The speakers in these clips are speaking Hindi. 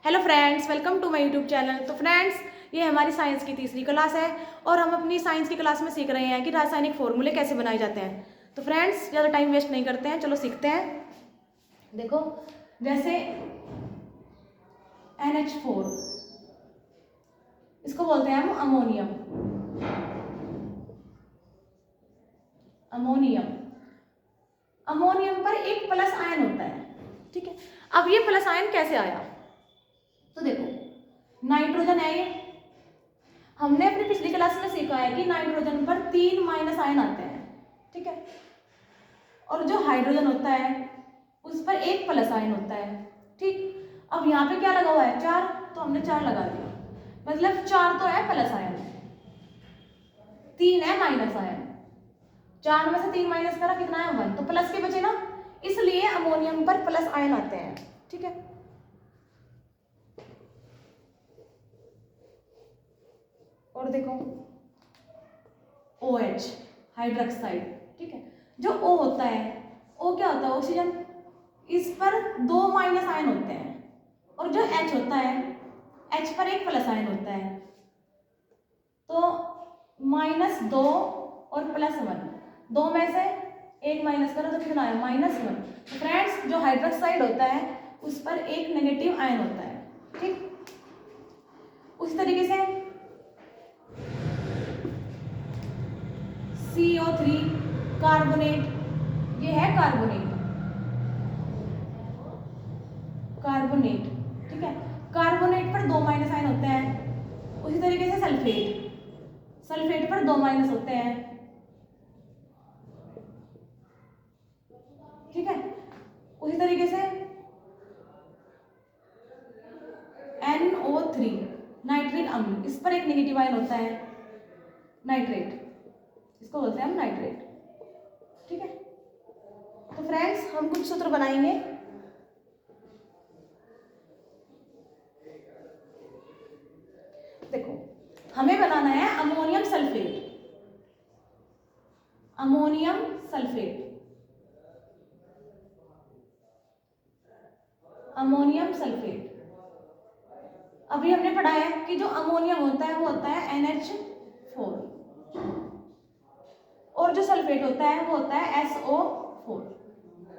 Hello friends, welcome to my YouTube channel. तो फ्रेंड्स, ये हमारी साइंस की तीसरी क्लास है और हम अपनी साइंस की क्लास में सीख रहे हैं कि रासायनिक फॉर्मूले कैसे बनाए जाते हैं। तो फ्रेंड्स, ज़्यादा टाइम वेस्ट नहीं करते हैं, चलो सीखते हैं। देखो, जैसे NH4, इसको बोलते हैं हम अमोनियम। अमोनियम अमोनियम पर एक प्लस आयन होता है, ठीक है। अब ये प्लस आयन कैसे आया? तो देखो, नाइट्रोजन है ये। हमने अपनी पिछली क्लास में सीखा है कि नाइट्रोजन पर 3 माइनस आयन आते हैं, ठीक है। और जो हाइड्रोजन होता है उस पर एक प्लस आयन होता है, ठीक। अब यहाँ पे क्या लगा हुआ है? 4, तो हमने 4 लगा दिया, मतलब 4 तो है प्लस आयन, 3 है माइनस आयन। 4 में से 3 माइनस करा, कितना है? 1, तो प्लस के बचे ना, इसलिए अमोनियम पर प्लस आयन आते हैं, ठीक है। और देखो, OH हाइड्रोक्साइड, ठीक है। जो O होता है, O क्या होता है? ऑक्सीजन। इस पर 2 माइनस आयन होते हैं और जो H होता है, H पर एक प्लस आयन होता है। तो -2 और +1, 2 में से एक माइनस करो तो कितना है? -1। तो फ्रेंड्स, जो हाइड्रोक्साइड होता है उस पर एक नेगेटिव आयन होता है, ठीक। उसी तरीके से CO3 कार्बोनेट, ये है कार्बोनेट, कार्बोनेट, ठीक है। कार्बोनेट पर 2 माइनस आयन होते हैं। उसी तरीके से सल्फेट, सल्फेट पर 2 माइनस होते हैं, ठीक है। उसी तरीके से NO3 नाइट्रिक अम्ल, इस पर एक नेगेटिव आयन होता है, नाइट्रेट, इसको बोलते हैं हम नाइट्रेट, ठीक है। तो फ्रेंड्स, हम कुछ सूत्र बनाएंगे। देखो, हमें बनाना है ammonium sulphate, ammonium sulphate, ammonium sulphate. अभी हमने पढ़ा है कि जो अमोनियम होता है वो होता है NH4 और जो सल्फेट होता है वो होता है SO4,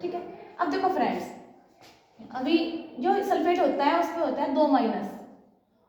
ठीक है। अब देखो फ्रेंड्स, अभी जो सल्फेट होता है उस पे होता है 2 माइनस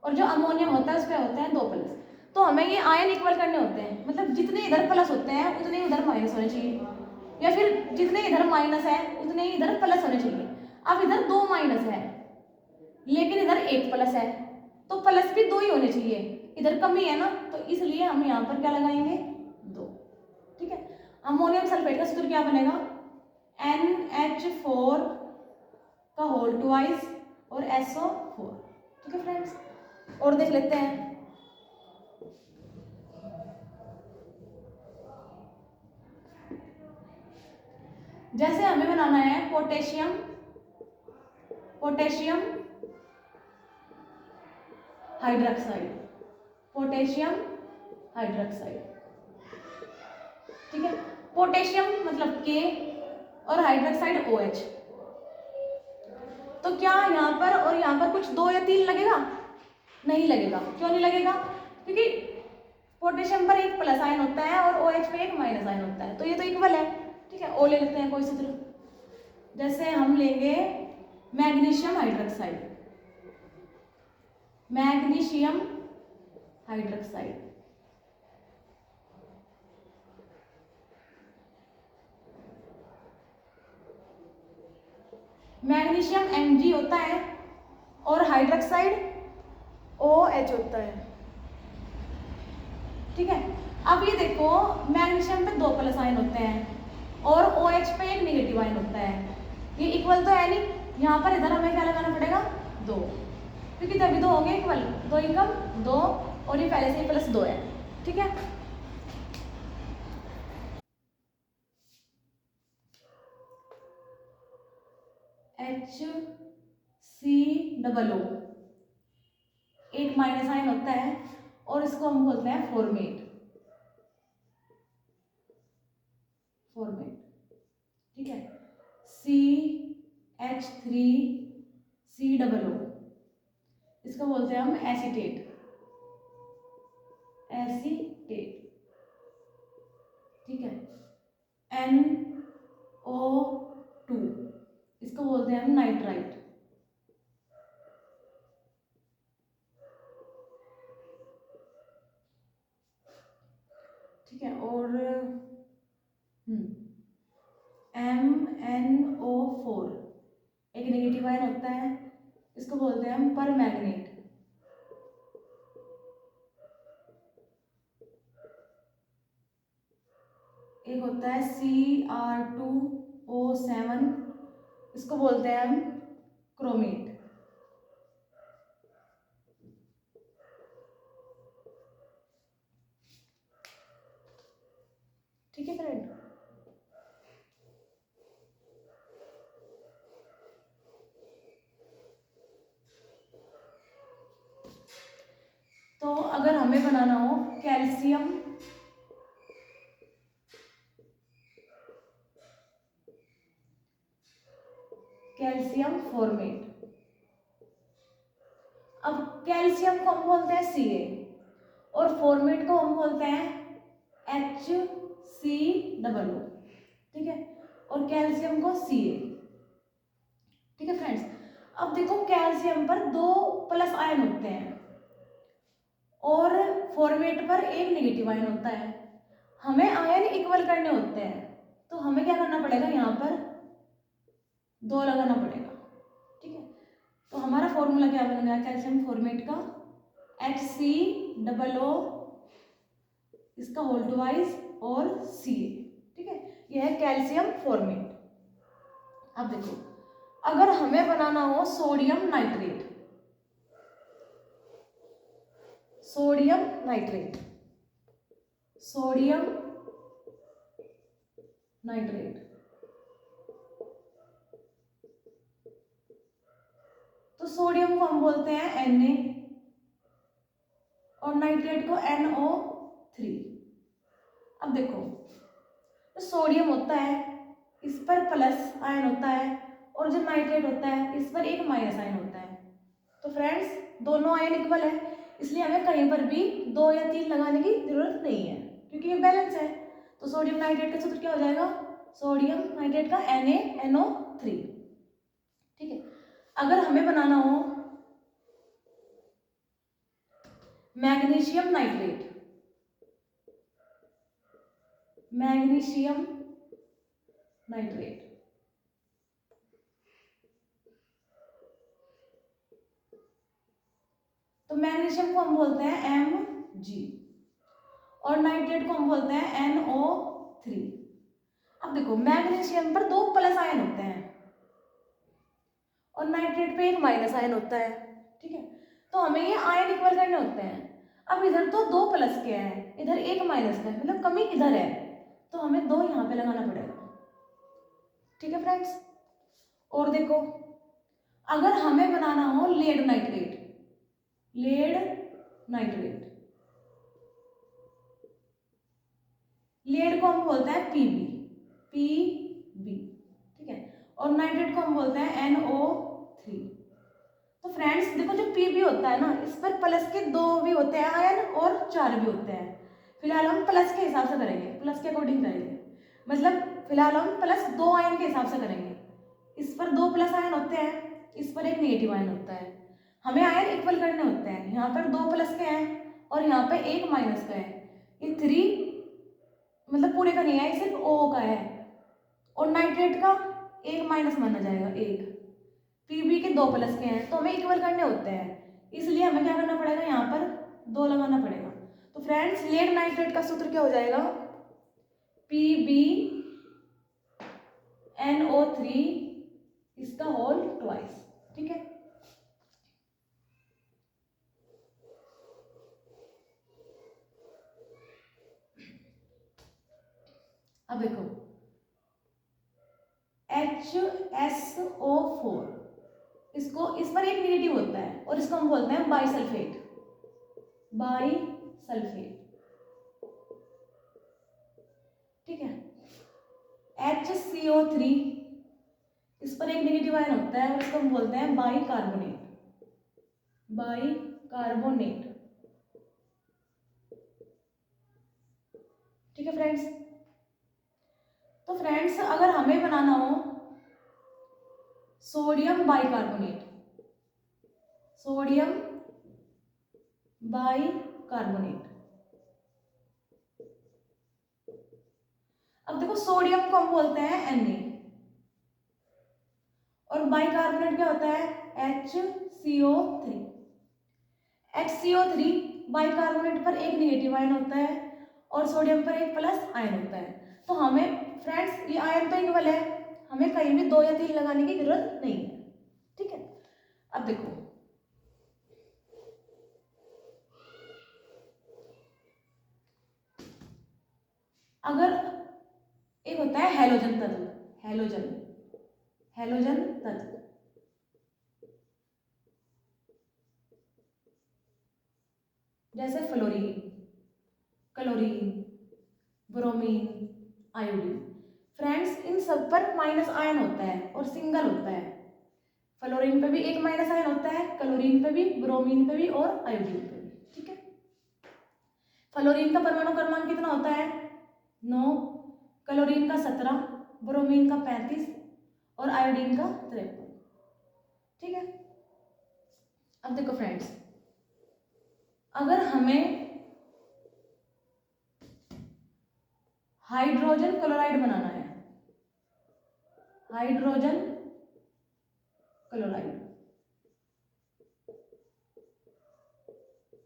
और जो अमोनियम होता है उस पे होते हैं 2 प्लस। तो हमें ये आयन इक्वल करने होते हैं, मतलब जितने इधर प्लस होते हैं उतने ही उधर माइनस होने चाहिए, या फिर जितने इधर माइनस है उतने ही इधर प्लस होने चाहिए। अब इधर 2 माइनस है लेकिन इधर एक प्लस है, तो प्लस भी 2 ही होने चाहिए, इधर कमी है ना, तो इसलिए हम यहाँ पर क्या लगाएंगे? 2, ठीक है। अमोनियम सल्फेट का सूत्र क्या बनेगा? NH4 का होल ट्वाइस और SO4, ठीक है फ्रेंड्स। और देख लेते हैं, जैसे हमें बनाना है potassium, potassium hydroxide, potassium hydroxide, ठीक है। पोटेशियम मतलब K और हाइड्रोक्साइड OH। तो क्या यहाँ पर और यहाँ पर कुछ 2 या 3 लगेगा? नहीं लगेगा। क्यों नहीं लगेगा? क्योंकि पोटेशियम पर एक प्लस आयन होता है और OH पे एक माइनस आयन होता है, तो ये तो इक्वल है, ठीक है। ओ ले लेते हैं कोई सूत्र, जैसे हम लेंगे magnesium hydroxide, magnesium hydroxide, magnesium Mg होता है और हाइड्रोक्साइड OH होता है, ठीक है। अब ये देखो, मैग्नीशियम पे 2 प्लस आयन होते हैं और OH पे एक नेगेटिव आयन होता है, ये इक्वल तो है नहीं, यहाँ पर इधर हमें क्या लगाना पड़ेगा? 2, क्योंकि तभी तो होंगे इक्वल, 2 एकम 2 और ये पहले से ही +2 है, ठीक है। HCOO एक माइनस आयन होता है और इसको हम बोलते हैं फॉर्मेट, फॉर्मेट, ठीक है। CH3COO, इसको बोलते हैं हम एसीटेट, एसीटेट, ठीक है। NO2 इसको बोलते हैं हम नाइट्राइट, ठीक है। और MnO4 एक नेगेटिव आयन होता है, इसको बोलते हैं हम परमैंगनेट, एक होता है Cr2O7 इसको बोलते हैं हम क्रोमेट, ठीक है फ्रेंड। तो अगर हमें बनाना हो कैल्शियम फॉर्मेट, अब कैल्शियम को हम बोलते हैं Ca और फॉर्मेट को हम बोलते हैं HCOO, ठीक है, और कैल्शियम को Ca, ठीक है फ्रेंड्स। अब देखो कैल्शियम पर 2 प्लस आयन होते हैं और फॉर्मेट पर एक नेगेटिव आयन होता है, हमें आयन इक्वल करने होते हैं, तो हमें क्या करना पड़ेगा, यहाँ पर 2 लगाना पड़ेगा, ठीक है। तो हमारा फॉर्मूला क्या बन गया कैल्शियम फॉर्मेट का, HCOO इसका होल ट्वाइस और Ca, ठीक है, यह है कैल्शियम फॉर्मेट। अब देखो अगर हमें बनाना हो sodium nitrate, sodium nitrate, sodium nitrate, तो सोडियम को हम बोलते हैं Na और नाइट्रेट को NO3। अब देखो तो सोडियम होता है इस पर प्लस आयन होता है और जो नाइट्रेट होता है इस पर एक माइनस आयन होता है, तो फ्रेंड्स दोनों आयन इक्वल है, इसलिए हमें कहीं पर भी 2 या 3 लगाने की जरूरत नहीं है क्योंकि ये बैलेंस है। तो सोडियम नाइट्रेट का सूत्र क्या हो जाएगा, सोडियम नाइट्रेट का NaNO3, ठीक है। अगर हमें बनाना हो मैग्नीशियम नाइट्रेट, मैग्नीशियम नाइट्रेट, तो मैग्नीशियम को हम बोलते हैं Mg और नाइट्रेट को हम बोलते हैं NO3। अब देखो मैग्नीशियम पर 2 प्लस आयन होते हैं और नाइट्रेट पे एक माइनस आयन होता है, ठीक है, तो हमें ये आयन इक्वल करने होते हैं। अब इधर तो 2 प्लस के हैं, इधर एक माइनस का है, मतलब कमी इधर है, तो हमें 2 यहाँ पे लगाना पड़ेगा, ठीक है फ्रेंड्स। और देखो अगर हमें बनाना हो lead nitrate, lead nitrate, lead को हम बोलते हैं Pb, ठीक है, और नाइट्रेट को हम बोलते हैं NO3। तो फ्रेंड्स देखो जो Pb होता है ना इस पर प्लस के 2 भी होते हैं आयन और 4 भी होते हैं, फिलहाल हम प्लस के हिसाब से करेंगे, प्लस के अकॉर्डिंग करेंगे, मतलब फिलहाल हम प्लस 2 आयन के हिसाब से करेंगे। इस पर 2 प्लस आयन होते हैं, इस पर एक नेगेटिव आयन होता है, हमें आयन इक्वल करने होते हैं। यहाँ पर 2 प्लस के हैं और यहाँ पे एक माइनस का है, ये 3 मतलब पूरे का नहीं है, सिर्फ O का है, और नाइट्रेट का एक माइनस माना जाएगा, एक Pb के 2 प्लस के हैं, तो हमें इक्वल करने होते हैं, इसलिए हमें क्या करना पड़ेगा, यहाँ पर 2 लगाना पड़ेगा। तो फ्रेंड्स लेड नाइट्रेट का सूत्र क्या हो जाएगा, PbNO3 इसका होल ट्वाइस, ठीक है। अब देखो HSO4 इसको इस पर एक नेगेटिव होता है और इसको हम बोलते हैं बाइसल्फेट, ठीक है। HCO3 इस पर एक नेगेटिव आयन होता है और इसको हम बोलते हैं बाइकार्बोनेट, बाई कार्बोनेट। ठीक है फ्रेंड्स। तो फ्रेंड्स अगर हमें बनाना हो सोडियम बाइकार्बोनेट, सोडियम बाइकार्बोनेट। अब देखो सोडियम को हम बोलते हैं Na और बाइकार्बोनेट क्या होता है HCO3। HCO3 बाइकार्बोनेट पर एक निगेटिव आयन होता है और सोडियम पर एक प्लस आयन होता है। तो हमें फ्रेंड्स ये आयन तो इक्वल है, हमें कहीं भी 2 या 3 लगाने की जरूरत नहीं है। ठीक है। अब देखो अगर एक होता है हैलोजन तत्व, हैलोजन, हैलोजन तत्व, जैसे fluorine, chlorine, bromine, iodine. Friends इन सब पर माइनस आयन होता है और सिंगल होता है। फ्लोरीन पे भी एक माइनस आयन होता है, क्लोरीन पे भी, ब्रोमीन पे भी और आयोडीन पे भी। ठीक है। फ्लोरीन का परमाणु क्रमांक कितना होता है 9, क्लोरीन का 17, ब्रोमीन का 35 और आयोडीन का 53। ठीक है। अब देखो फ्रेंड्स अगर हमें हाइड्रोजन क्लोराइड बनाना है, हाइड्रोजन क्लोराइड,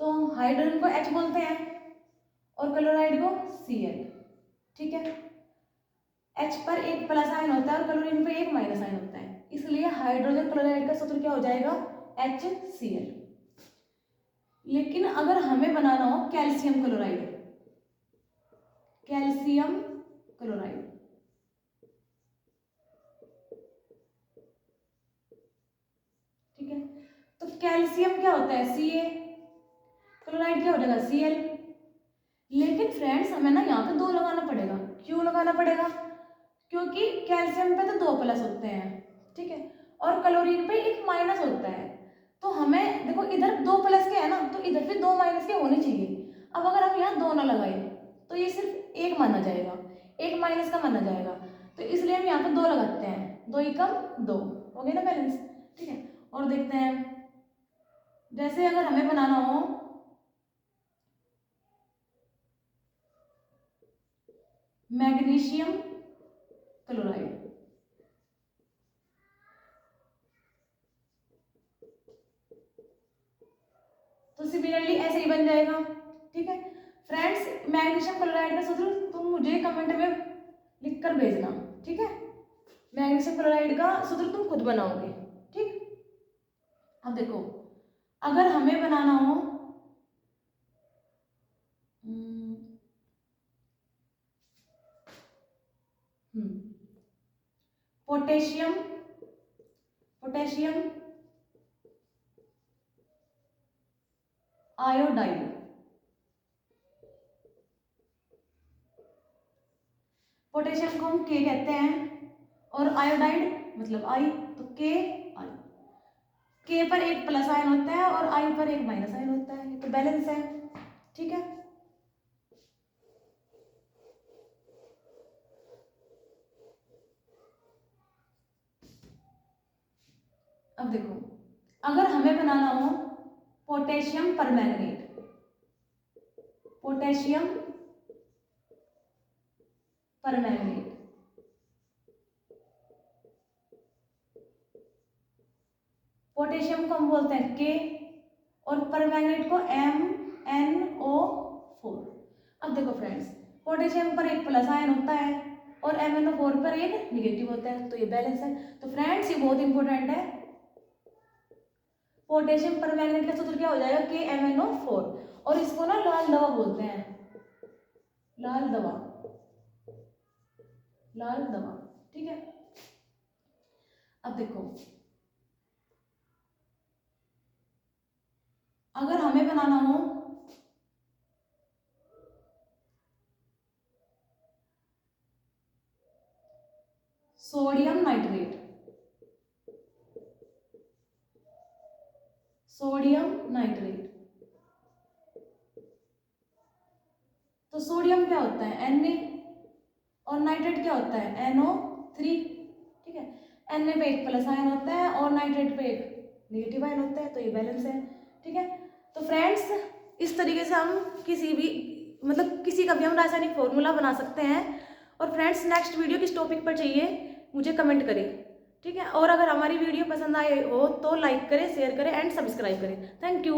तो हाइड्रोजन को H बोलते हैं और क्लोराइड को Cl। ठीक है। H पर एक प्लस आयन होता है और क्लोरीन पर एक माइनस आयन होता है, इसलिए हाइड्रोजन क्लोराइड का सूत्र क्या हो जाएगा HCl। लेकिन अगर हमें बनाना हो कैल्शियम क्लोराइड, कैल्शियम क्लोराइड, ठीक है, तो कैल्शियम क्या होता है Ca, क्लोराइड क्या हो जाएगा Cl। लेकिन फ्रेंड्स हमें ना यहाँ पे 2 लगाना पड़ेगा। क्यों लगाना पड़ेगा? क्योंकि कैल्शियम पे तो 2 प्लस होते हैं, ठीक है, और क्लोरीन पे एक माइनस होता है। तो हमें देखो इधर 2 प्लस के है ना, तो इधर भी 2 माइनस के होने चाहिए। अब अगर हम यहाँ 2 ना लगाए तो ये सिर्फ एक माना जाएगा, एक माइनस का माना जाएगा। तो इसलिए हम यहाँ पे 2 लगाते हैं, 2 एकम 2 हो गया ना बैलेंस। ठीक है। और देखते हैं जैसे अगर हमें बनाना हो मैग्नीशियम क्लोराइड, तो सिमिलरली ऐसे ही बन जाएगा। ठीक है फ्रेंड्स, मैग्नीशियम क्लोराइड का सूत्र तुम मुझे कमेंट में लिख कर भेजना। ठीक है, मैग्नीशियम क्लोराइड का सूत्र तुम खुद बनाओगे। ठीक। अब देखो अगर हमें बनाना हो पोटेशियम, पोटेशियम आयोडाइड, पोटेशियम को हम के कहते हैं और आयोडाइड मतलब आई, तो के आई। के पर एक प्लस आयन होता है और आई पर एक माइनस आयन होता है, तो बैलेंस है। ठीक है। अब देखो अगर हमें बनाना हो potassium permanganate, potassium permanganate, potassium को हम बोलते हैं के और परमैंगनेट को MnO4। अब देखो फ्रेंड्स पोटेशियम पर एक प्लस आयन होता है और MnO4 पर एक निगेटिव होता है, तो ये बैलेंस है। तो फ्रेंड्स ये बहुत इंपॉर्टेंट है, पोटेशियम परमैंगनेट का सूत्र क्या हो जाएगा KMnO4। और इसको ना लाल दवा बोलते हैं, लाल दवा, लाल दवा। ठीक है। अब देखो अगर हमें बनाना हो सोडियम नाइट्रेट, सोडियम नाइट्रेट। तो सोडियम क्या होता है Na और नाइट्रेट क्या होता है NO3, ठीक है। Na पे एक प्लस आयन होता है और नाइट्रेट पे एक नेगेटिव आयन होता है, तो ये बैलेंस है, ठीक है। तो फ्रेंड्स इस तरीके से हम किसी भी मतलब किसी का भी हम रासायनिक फॉर्मूला बना सकते हैं। और फ्रेंड्स नेक्स्ट वीडियो किस टॉपिक पर चाहिए मुझे कमेंट करें, ठीक है। और अगर हमारी वीडियो पसंद आए हो तो लाइक करें, शेयर करें एंड सब्सक्राइब करें। Thank you.